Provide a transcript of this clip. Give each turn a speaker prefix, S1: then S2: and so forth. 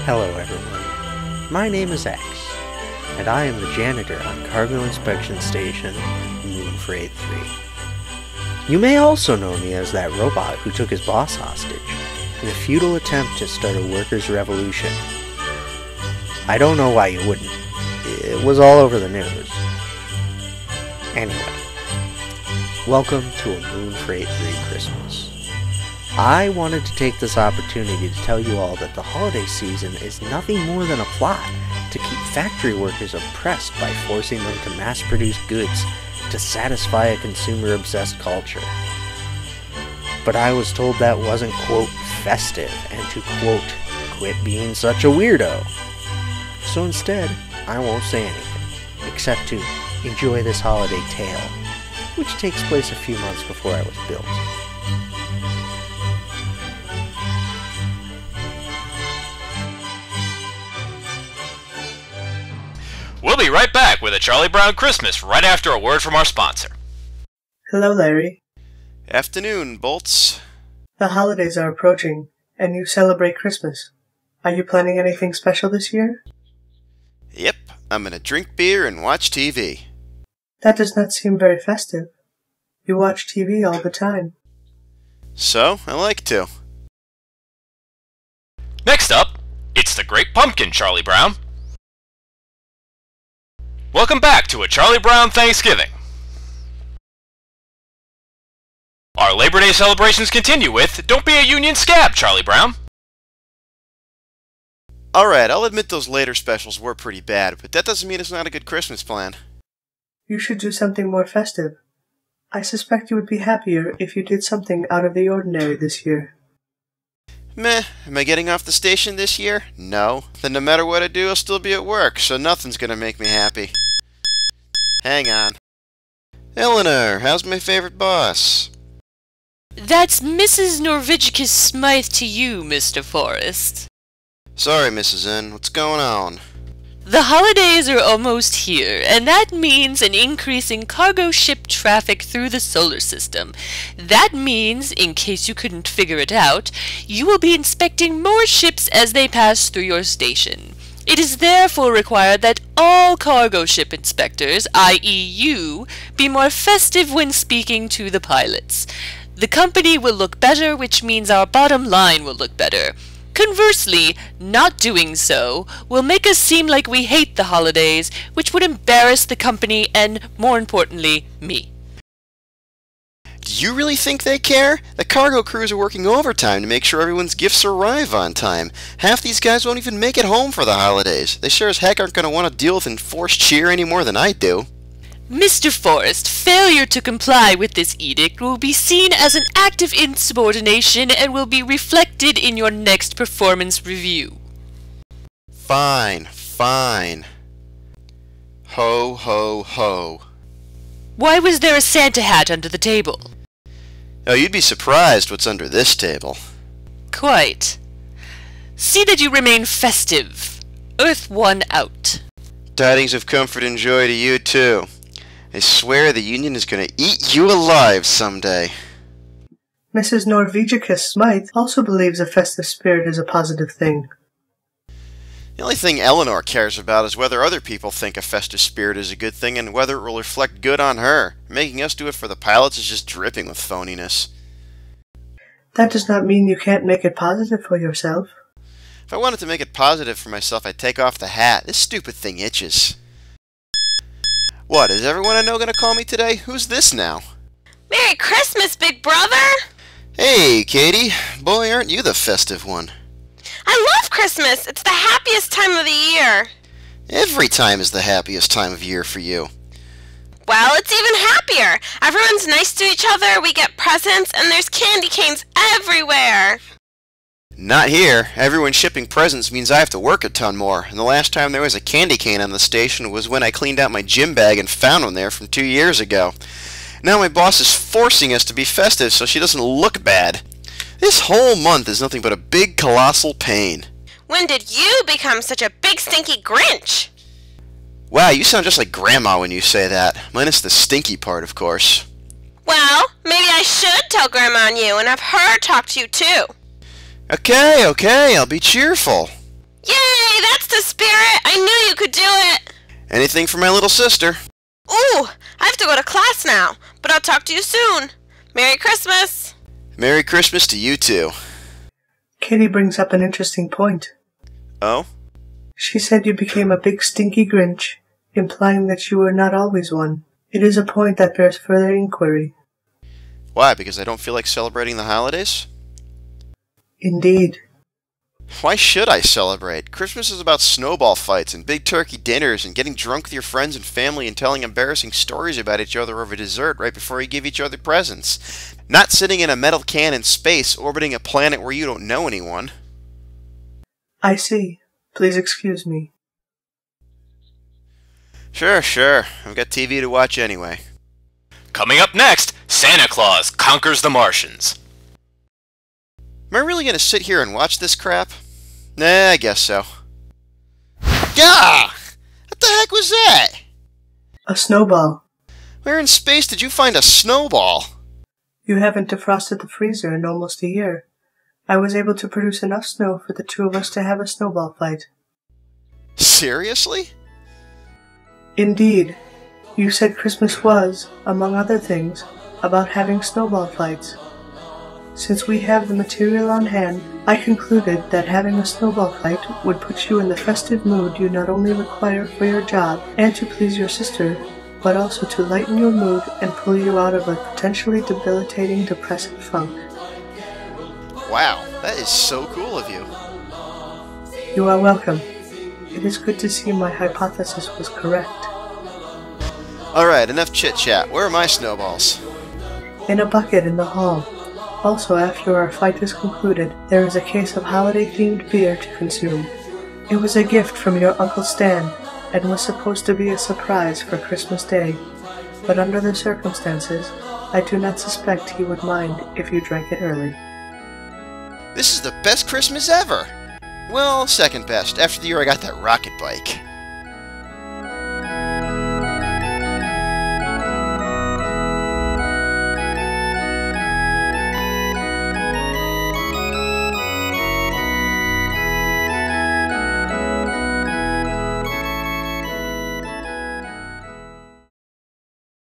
S1: Hello everyone, my name is X, and I am the janitor on Cargo Inspection Station, Moon Freight 3. You may also know me as that robot who took his boss hostage in a futile attempt to start a workers' revolution. I don't know why you wouldn't. It was all over the news. Anyway, welcome to a Moon Freight 3 Christmas. I wanted to take this opportunity to tell you all that the holiday season is nothing more than a plot to keep factory workers oppressed by forcing them to mass-produce goods to satisfy a consumer-obsessed culture. But I was told that wasn't, quote, festive, and to, quote, quit being such a weirdo. So instead, I won't say anything, except to enjoy this holiday tale, which takes place a few months before I was built.
S2: We'll be right back with a Charlie Brown Christmas right after a word from our sponsor.
S3: Hello, Larry.
S4: Afternoon, Bolts.
S3: The holidays are approaching, and you celebrate Christmas. Are you planning anything special this year?
S4: Yep, I'm gonna drink beer and watch TV.
S3: That does not seem very festive. You watch TV all the time.
S4: So, I like to.
S2: Next up, it's the Great Pumpkin, Charlie Brown. Welcome back to a Charlie Brown Thanksgiving. Our Labor Day celebrations continue with Don't Be a Union Scab, Charlie Brown.
S4: Alright, I'll admit those later specials were pretty bad, but that doesn't mean it's not a good Christmas plan.
S3: You should do something more festive. I suspect you would be happier if you did something out of the ordinary this year.
S4: Meh, am I getting off the station this year? No. Then no matter what I do, I'll still be at work, so nothing's gonna make me happy. Hang on. Eleanor, how's my favorite boss?
S5: That's Mrs. Norvegicus Smythe to you, Mr. Forrest.
S4: Sorry, Mrs. N. What's going on?
S5: The holidays are almost here, and that means an increase in cargo ship traffic through the solar system. That means, in case you couldn't figure it out, you will be inspecting more ships as they pass through your station. It is therefore required that all cargo ship inspectors, i.e. you, be more festive when speaking to the pilots. The company will look better, which means our bottom line will look better. Conversely, not doing so will make us seem like we hate the holidays, which would embarrass the company and, more importantly, me.
S4: Do you really think they care? The cargo crews are working overtime to make sure everyone's gifts arrive on time. Half these guys won't even make it home for the holidays. They sure as heck aren't going to want to deal with enforced cheer any more than I do.
S5: Mr. Forrest, failure to comply with this edict will be seen as an act of insubordination and will be reflected in your next performance review.
S4: Fine, fine. Ho, ho, ho.
S5: Why was there a Santa hat under the table?
S4: Oh, you'd be surprised what's under this table.
S5: Quite. See that you remain festive. Earth One out.
S4: Tidings of comfort and joy to you, too. I swear the Union is going to eat you alive someday.
S3: Mrs. Norvegicus Smythe also believes a festive spirit is a positive thing.
S4: The only thing Eleanor cares about is whether other people think a festive spirit is a good thing and whether it will reflect good on her. Making us do it for the pilots is just dripping with phoniness.
S3: That does not mean you can't make it positive for yourself.
S4: If I wanted to make it positive for myself, I'd take off the hat. This stupid thing itches. What, is everyone I know going to call me today? Who's this now?
S6: Merry Christmas, big brother!
S4: Hey, Katie. Boy, aren't you the festive one.
S6: I love Christmas! It's the happiest time of the year!
S4: Every time is the happiest time of year for you.
S6: Well, it's even happier! Everyone's nice to each other, we get presents, and there's candy canes everywhere!
S4: Not here. Everyone shipping presents means I have to work a ton more, and the last time there was a candy cane on the station was when I cleaned out my gym bag and found one there from 2 years ago. Now my boss is forcing us to be festive so she doesn't look bad. This whole month is nothing but a big colossal pain.
S6: When did you become such a big stinky Grinch?
S4: Wow, you sound just like Grandma when you say that. Minus the stinky part, of course.
S6: Well, maybe I should tell Grandma on you and have her talk to you too.
S4: Okay, I'll be cheerful.
S6: Yay, that's the spirit! I knew you could do it!
S4: Anything for my little sister.
S6: Ooh, I have to go to class now, but I'll talk to you soon. Merry Christmas!
S4: Merry Christmas to you too.
S3: Kitty brings up an interesting point.
S4: Oh?
S3: She said you became a big stinky Grinch, implying that you were not always one. It is a point that bears further inquiry.
S4: Why, because I don't feel like celebrating the holidays?
S3: Indeed.
S4: Why should I celebrate? Christmas is about snowball fights and big turkey dinners and getting drunk with your friends and family and telling embarrassing stories about each other over dessert right before you give each other presents. Not sitting in a metal can in space orbiting a planet where you don't know anyone.
S3: I see. Please excuse me.
S4: Sure. I've got TV to watch anyway.
S2: Coming up next, Santa Claus conquers the Martians.
S4: Am I really going to sit here and watch this crap? Nah, I guess so. Gah! What the heck was that?
S3: A snowball.
S4: Where in space did you find a snowball?
S3: You haven't defrosted the freezer in almost a year. I was able to produce enough snow for the two of us to have a snowball fight.
S4: Seriously?
S3: Indeed. You said Christmas was, among other things, about having snowball fights. Since we have the material on hand, I concluded that having a snowball fight would put you in the festive mood you not only require for your job and to please your sister, but also to lighten your mood and pull you out of a potentially debilitating depressive funk.
S4: Wow, that is so cool of you.
S3: You are welcome. It is good to see my hypothesis was correct.
S4: Alright, enough chit-chat. Where are my snowballs?
S3: In a bucket in the hall. Also, after our fight is concluded, there is a case of holiday-themed beer to consume. It was a gift from your Uncle Stan, and was supposed to be a surprise for Christmas Day. But under the circumstances, I do not suspect he would mind if you drank it early.
S4: This is the best Christmas ever! Well, second best, after the year I got that rocket bike.